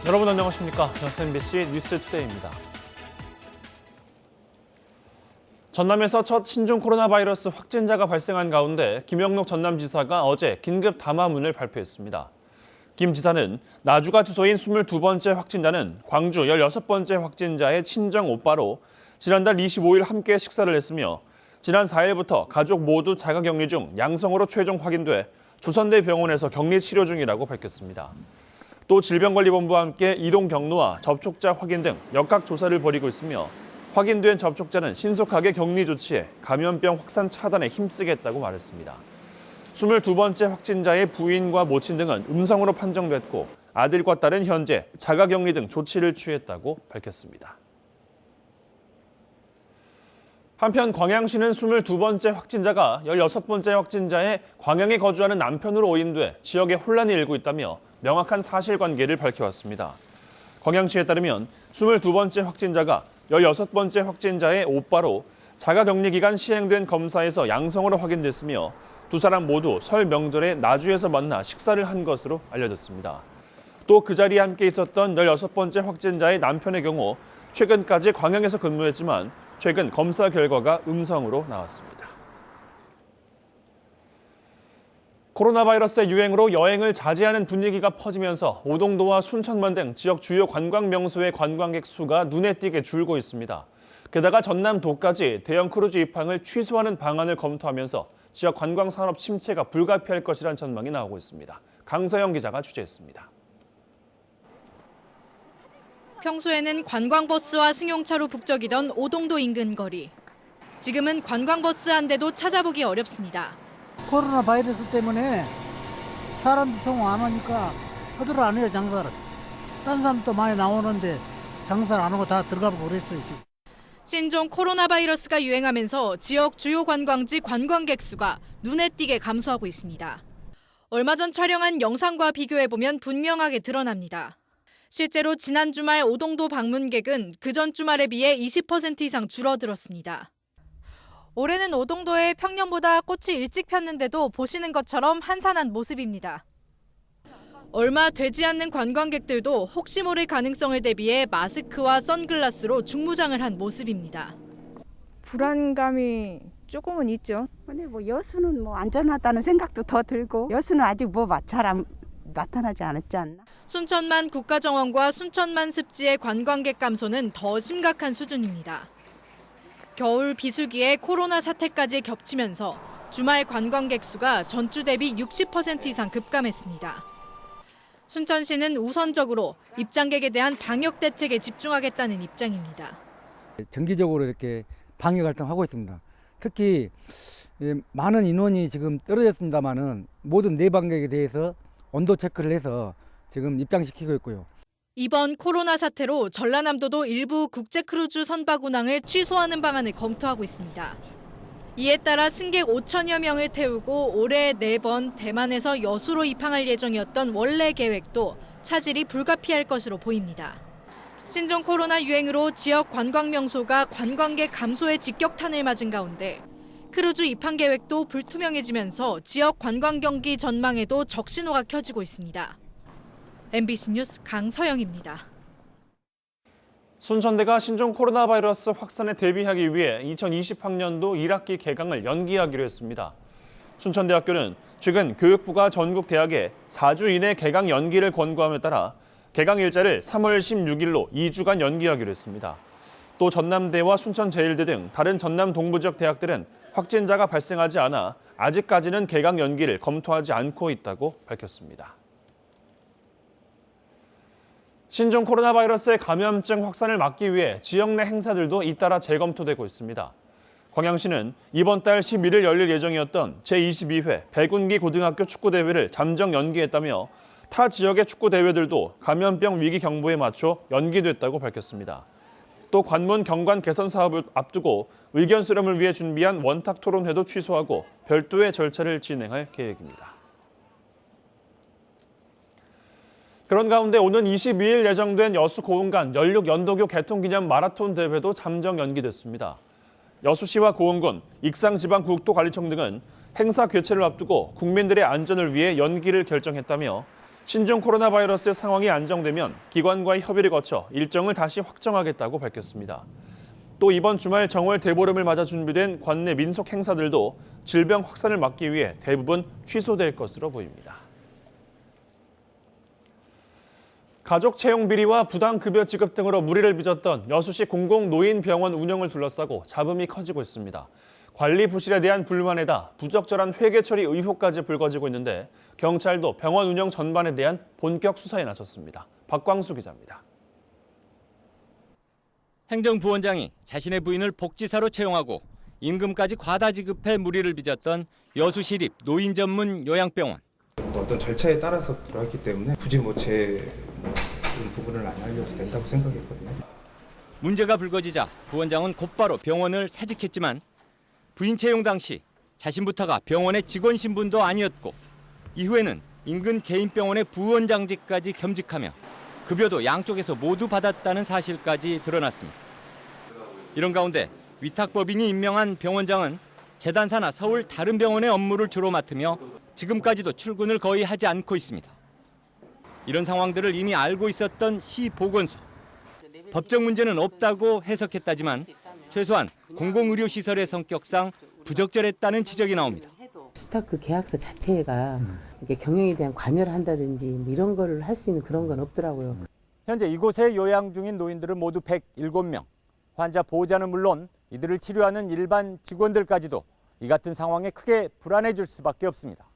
여러분 안녕하십니까? MBC 뉴스투데이입니다. 전남에서 첫 신종 코로나 바이러스 확진자가 발생한 가운데 김영록 전남지사가 어제 긴급 담화문을 발표했습니다. 김 지사는 나주가 주소인 22번째 확진자는 광주 16번째 확진자의 친정 오빠로 지난달 25일 함께 식사를 했으며 지난 4일부터 가족 모두 자가격리 중 양성으로 최종 확인돼 조선대 병원에서 격리 치료 중이라고 밝혔습니다. 또 질병관리본부와 함께 이동 경로와 접촉자 확인 등 역학 조사를 벌이고 있으며 확인된 접촉자는 신속하게 격리 조치해 감염병 확산 차단에 힘쓰겠다고 말했습니다. 22번째 확진자의 부인과 모친 등은 음성으로 판정됐고 아들과 딸은 현재 자가격리 등 조치를 취했다고 밝혔습니다. 한편 광양시는 22번째 확진자가 16번째 확진자의 광양에 거주하는 남편으로 오인돼 지역에 혼란이 일고 있다며 명확한 사실관계를 밝혀왔습니다. 광양시에 따르면 22번째 확진자가 16번째 확진자의 오빠로 자가격리 기간 시행된 검사에서 양성으로 확인됐으며 두 사람 모두 설 명절에 나주에서 만나 식사를 한 것으로 알려졌습니다. 또 그 자리에 함께 있었던 16번째 확진자의 남편의 경우 최근까지 광양에서 근무했지만 최근 검사 결과가 음성으로 나왔습니다. 코로나 바이러스의 유행으로 여행을 자제하는 분위기가 퍼지면서 오동도와 순천만 등 지역 주요 관광 명소의 관광객 수가 눈에 띄게 줄고 있습니다. 게다가 전남도까지 대형 크루즈 입항을 취소하는 방안을 검토하면서 지역 관광 산업 침체가 불가피할 것이란 전망이 나오고 있습니다. 강서영 기자가 취재했습니다. 평소에는 관광버스와 승용차로 북적이던 오동도 인근 거리. 지금은 관광버스 한 대도 찾아보기 어렵습니다. 코로나 바이러스 때문에 사람들 통 안 오니까 허들 안 해요, 장사를. 딴 사람도 많이 나오는데 장사를 안 하고 다 들어가고 그랬어요. 신종 코로나 바이러스가 유행하면서 지역 주요 관광지 관광객 수가 눈에 띄게 감소하고 있습니다. 얼마 전 촬영한 영상과 비교해보면 분명하게 드러납니다. 실제로 지난 주말 오동도 방문객은 그전 주말에 비해 20% 이상 줄어들었습니다. 올해는 오동도에 평년보다 꽃이 일찍 폈는데도 보시는 것처럼 한산한 모습입니다. 얼마 되지 않는 관광객들도 혹시 모를 가능성을 대비해 마스크와 선글라스로 중무장을 한 모습입니다. 불안감이 조금은 있죠. 근데 여수는 안전하다는 생각도 더 들고 여수는 아직 잘 나타나지 않았지 않나? 순천만 국가정원과 순천만 습지의 관광객 감소는 더 심각한 수준입니다. 겨울 비수기에 코로나 사태까지 겹치면서 주말 관광객 수가 전주 대비 60% 이상 급감했습니다. 순천시는 우선적으로 입장객에 대한 방역 대책에 집중하겠다는 입장입니다. 정기적으로 이렇게 방역 활동하고 있습니다. 특히 많은 인원이 지금 떨어졌습니다만은 모든 내방객에 대해서 온도 체크를 해서 지금 입장시키고 있고요. 이번 코로나 사태로 전라남도도 일부 국제 크루즈 선박 운항을 취소하는 방안을 검토하고 있습니다. 이에 따라 승객 5천여 명을 태우고 올해 4번 대만에서 여수로 입항할 예정이었던 원래 계획도 차질이 불가피할 것으로 보입니다. 신종 코로나 유행으로 지역 관광 명소가 관광객 감소의 직격탄을 맞은 가운데 크루즈 입항 계획도 불투명해지면서 지역 관광 경기 전망에도 적신호가 켜지고 있습니다. MBC 뉴스 강서영입니다. 순천대가 신종 코로나 바이러스 확산에 대비하기 위해 2020학년도 1학기 개강을 연기하기로 했습니다. 순천대학교는 최근 교육부가 전국 대학에 4주 이내 개강 연기를 권고함에 따라 개강 일자를 3월 16일로 2주간 연기하기로 했습니다. 또 전남대와 순천제일대 등 다른 전남 동부 지역 대학들은 확진자가 발생하지 않아 아직까지는 개강 연기를 검토하지 않고 있다고 밝혔습니다. 신종 코로나 바이러스의 감염증 확산을 막기 위해 지역 내 행사들도 잇따라 재검토되고 있습니다. 광양시는 이번 달 11일 열릴 예정이었던 제22회 백운기 고등학교 축구대회를 잠정 연기했다며 타 지역의 축구대회들도 감염병 위기 경보에 맞춰 연기됐다고 밝혔습니다. 또 관문 경관 개선 사업을 앞두고 의견 수렴을 위해 준비한 원탁 토론회도 취소하고 별도의 절차를 진행할 계획입니다. 그런 가운데 오는 22일 예정된 여수 고흥간 연륙 연도교 개통기념 마라톤 대회도 잠정 연기됐습니다. 여수시와 고흥군, 익상지방국토관리청 등은 행사 개최를 앞두고 국민들의 안전을 위해 연기를 결정했다며 신종 코로나 바이러스 상황이 안정되면 기관과의 협의를 거쳐 일정을 다시 확정하겠다고 밝혔습니다. 또 이번 주말 정월 대보름을 맞아 준비된 관내 민속 행사들도 질병 확산을 막기 위해 대부분 취소될 것으로 보입니다. 가족 채용 비리와 부당급여 지급 등으로 물의를 빚었던 여수시 공공노인병원 운영을 둘러싸고 잡음이 커지고 있습니다. 관리 부실에 대한 불만에다 부적절한 회계 처리 의혹까지 불거지고 있는데 경찰도 병원 운영 전반에 대한 본격 수사에 나섰습니다. 박광수 기자입니다. 행정부원장이 자신의 부인을 복지사로 채용하고 임금까지 과다 지급해 물의를 빚었던 여수시립 노인 전문 요양병원. 어떤 절차에 따라서 들어왔기 때문에 굳이 제 부분을 안 알려도 된다고 생각했거든요. 문제가 불거지자 부원장은 곧바로 병원을 사직했지만 부인 채용 당시 자신부터가 병원의 직원 신분도 아니었고 이후에는 인근 개인 병원의 부원장직까지 겸직하며 급여도 양쪽에서 모두 받았다는 사실까지 드러났습니다. 이런 가운데 위탁법인이 임명한 병원장은 재단 산하 서울 다른 병원의 업무를 주로 맡으며 지금까지도 출근을 거의 하지 않고 있습니다. 이런 상황들을 이미 알고 있었던 시 보건소. 법적 문제는 없다고 해석했다지만 최소한 공공의료시설의 성격상 부적절했다는 지적이 나옵니다. 스타크 계약서 자체가 이게 경영에 대한 관여를 한다든지 뭐 이런 거를 할 수 있는 그런 건 없더라고요. 현재 이곳에 요양 중인 노인들은 모두 107명. 환자 보호자는 물론 이들을 치료하는 일반 직원들까지도 이 같은 상황에 크게 불안해질 수밖에 없습니다.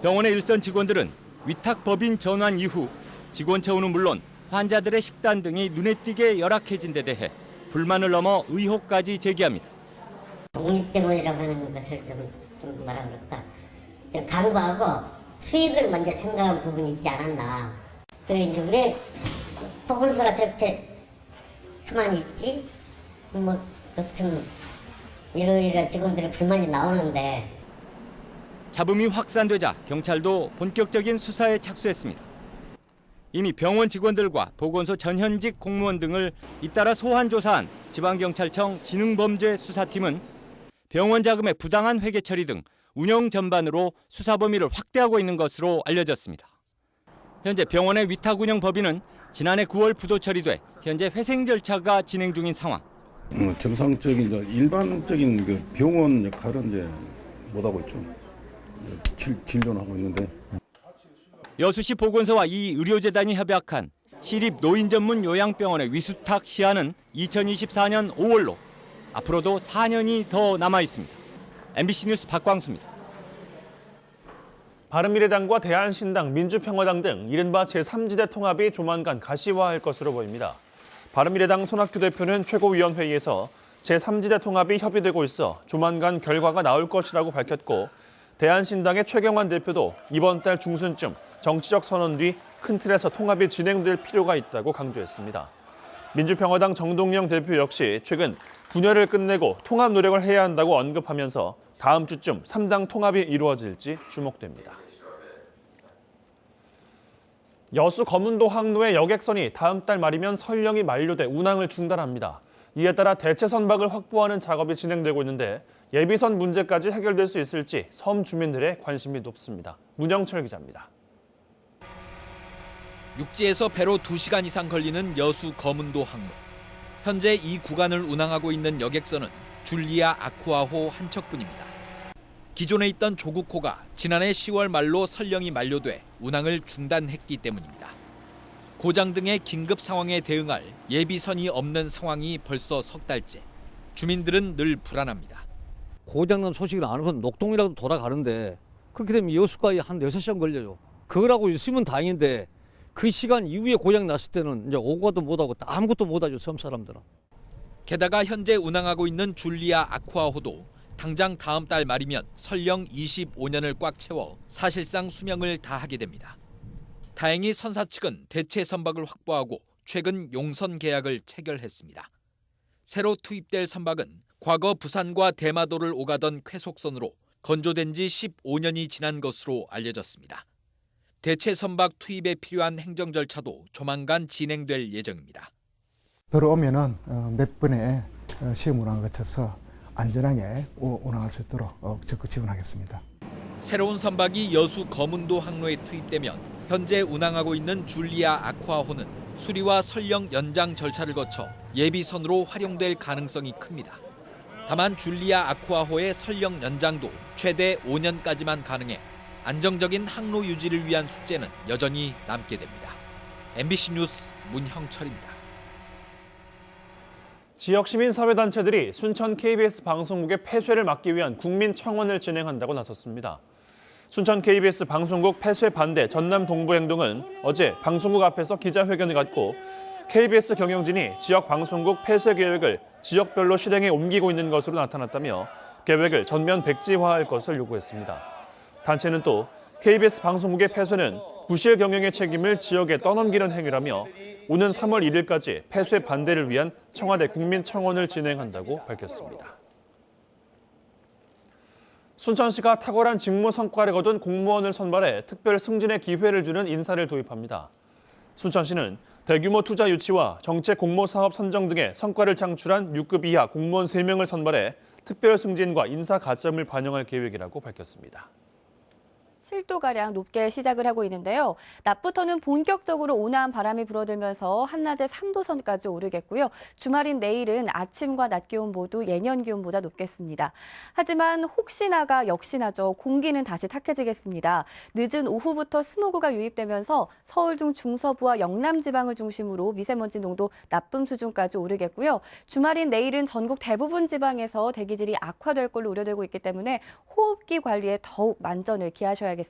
병원의 일선 직원들은 위탁법인 전환 이후 직원 처우는 물론 환자들의 식단 등이 눈에 띄게 열악해진 데 대해 불만을 넘어 의혹까지 제기합니다. 독립병원이라고 하는 것을 좀 뭐라 그럴까, 좀 강구하고 수익을 먼저 생각한 부분이 있지 않았나. 그래 이제 왜 보건소가 저렇게 가만히 있지? 여튼 이러이러 직원들의 불만이 나오는데. 잡음이 확산되자 경찰도 본격적인 수사에 착수했습니다. 이미 병원 직원들과 보건소 전현직 공무원 등을 잇따라 소환 조사한 지방경찰청 지능범죄수사팀은 병원 자금의 부당한 회계 처리 등 운영 전반으로 수사 범위를 확대하고 있는 것으로 알려졌습니다. 현재 병원의 위탁 운영 법인은 지난해 9월 부도 처리돼 현재 회생 절차가 진행 중인 상황. 정상적인 일반적인 그 병원 역할은 이제 못하고 있죠. 진료하고 있는데. 여수시 보건소와 이 의료재단이 협약한 시립 노인 전문 요양병원의 위수탁 시한은 2024년 5월로 앞으로도 4년이 더 남아 있습니다. MBC 뉴스 박광수입니다. 바른미래당과 대한신당, 민주평화당 등 이른바 제3지대 통합이 조만간 가시화할 것으로 보입니다. 바른미래당 손학규 대표는 최고위원회의에서 제3지대 통합이 협의되고 있어 조만간 결과가 나올 것이라고 밝혔고, 대한신당의 최경환 대표도 이번 달 중순쯤 정치적 선언 뒤 큰 틀에서 통합이 진행될 필요가 있다고 강조했습니다. 민주평화당 정동영 대표 역시 최근 분열을 끝내고 통합 노력을 해야 한다고 언급하면서 다음 주쯤 3당 통합이 이루어질지 주목됩니다. 여수 검은도 항로의 여객선이 다음 달 말이면 설령이 만료돼 운항을 중단합니다. 이에 따라 대체 선박을 확보하는 작업이 진행되고 있는데 예비선 문제까지 해결될 수 있을지 섬 주민들의 관심이 높습니다. 문영철 기자입니다. 육지에서 배로 2시간 이상 걸리는 여수 검은도 항로. 현재 이 구간을 운항하고 있는 여객선은 줄리아 아쿠아호 한 척뿐입니다. 기존에 있던 조국호가 지난해 10월 말로 설령이 만료돼 운항을 중단했기 때문입니다. 고장 등의 긴급 상황에 대응할 예비선이 없는 상황이 벌써 석 달째. 주민들은 늘 불안합니다. 고장난 소식을 안 하고 녹동이라도 돌아가는데 그렇게 되면 여수까지 한 6시간 걸려요. 그거라고 있으면 다행인데 그 시간 이후에 고장 났을 때는 이제 오고도 못하고 아무것도 못하죠, 섬 사람들은. 게다가 현재 운항하고 있는 줄리아 아쿠아호도 당장 다음 달 말이면 설령 25년을 꽉 채워 사실상 수명을 다하게 됩니다. 다행히 선사 측은 대체 선박을 확보하고 최근 용선 계약을 체결했습니다. 새로 투입될 선박은 과거 부산과 대마도를 오가던 쾌속선으로 건조된 지 15년이 지난 것으로 알려졌습니다. 대체 선박 투입에 필요한 행정 절차도 조만간 진행될 예정입니다. 들어오면은 몇 번의 시험 운항을 거쳐서 안전하게 운항할 수 있도록 적극 지원하겠습니다. 새로운 선박이 여수 거문도 항로에 투입되면 현재 운항하고 있는 줄리아 아쿠아호는 수리와 설령 연장 절차를 거쳐 예비선으로 활용될 가능성이 큽니다. 다만 줄리아 아쿠아호의 설령 연장도 최대 5년까지만 가능해 안정적인 항로 유지를 위한 숙제는 여전히 남게 됩니다. MBC 뉴스 문형철입니다. 지역 시민사회단체들이 순천 KBS 방송국의 폐쇄를 막기 위한 국민청원을 진행한다고 나섰습니다. 순천 KBS 방송국 폐쇄 반대 전남 동부행동은 어제 방송국 앞에서 기자회견을 갖고 KBS 경영진이 지역 방송국 폐쇄 계획을 지역별로 실행에 옮기고 있는 것으로 나타났다며 계획을 전면 백지화할 것을 요구했습니다. 단체는 또 KBS 방송국의 폐쇄는 부실 경영의 책임을 지역에 떠넘기는 행위라며 오는 3월 1일까지 폐쇄 반대를 위한 청와대 국민청원을 진행한다고 밝혔습니다. 순천시가 탁월한 직무 성과를 거둔 공무원을 선발해 특별 승진의 기회를 주는 인사를 도입합니다. 순천시는 대규모 투자 유치와 정책 공모 사업 선정 등의 성과를 창출한 6급 이하 공무원 3명을 선발해 특별 승진과 인사 가점을 반영할 계획이라고 밝혔습니다. 7도가량 높게 시작을 하고 있는데요. 낮부터는 본격적으로 온화한 바람이 불어들면서 한낮에 3도 선까지 오르겠고요. 주말인 내일은 아침과 낮 기온 모두 예년 기온보다 높겠습니다. 하지만 혹시나가 역시나죠. 공기는 다시 탁해지겠습니다. 늦은 오후부터 스모그가 유입되면서 서울 등 중서부와 영남 지방을 중심으로 미세먼지 농도 나쁨 수준까지 오르겠고요. 주말인 내일은 전국 대부분 지방에서 대기질이 악화될 걸로 우려되고 있기 때문에 호흡기 관리에 더욱 만전을 기하셔야겠습니다.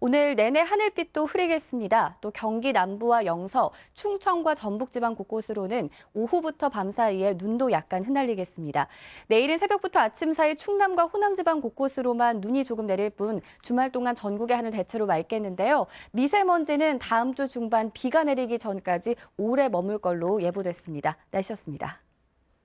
오늘 내내 하늘빛도 흐리겠습니다. 또 경기 남부와 영서, 충청과 전북지방 곳곳으로는 오후부터 밤 사이에 눈도 약간 흩날리겠습니다. 내일은 새벽부터 아침 사이 충남과 호남지방 곳곳으로만 눈이 조금 내릴 뿐 주말 동안 전국의 하늘 대체로 맑겠는데요. 미세먼지는 다음 주 중반 비가 내리기 전까지 오래 머물 걸로 예보됐습니다. 날씨였습니다.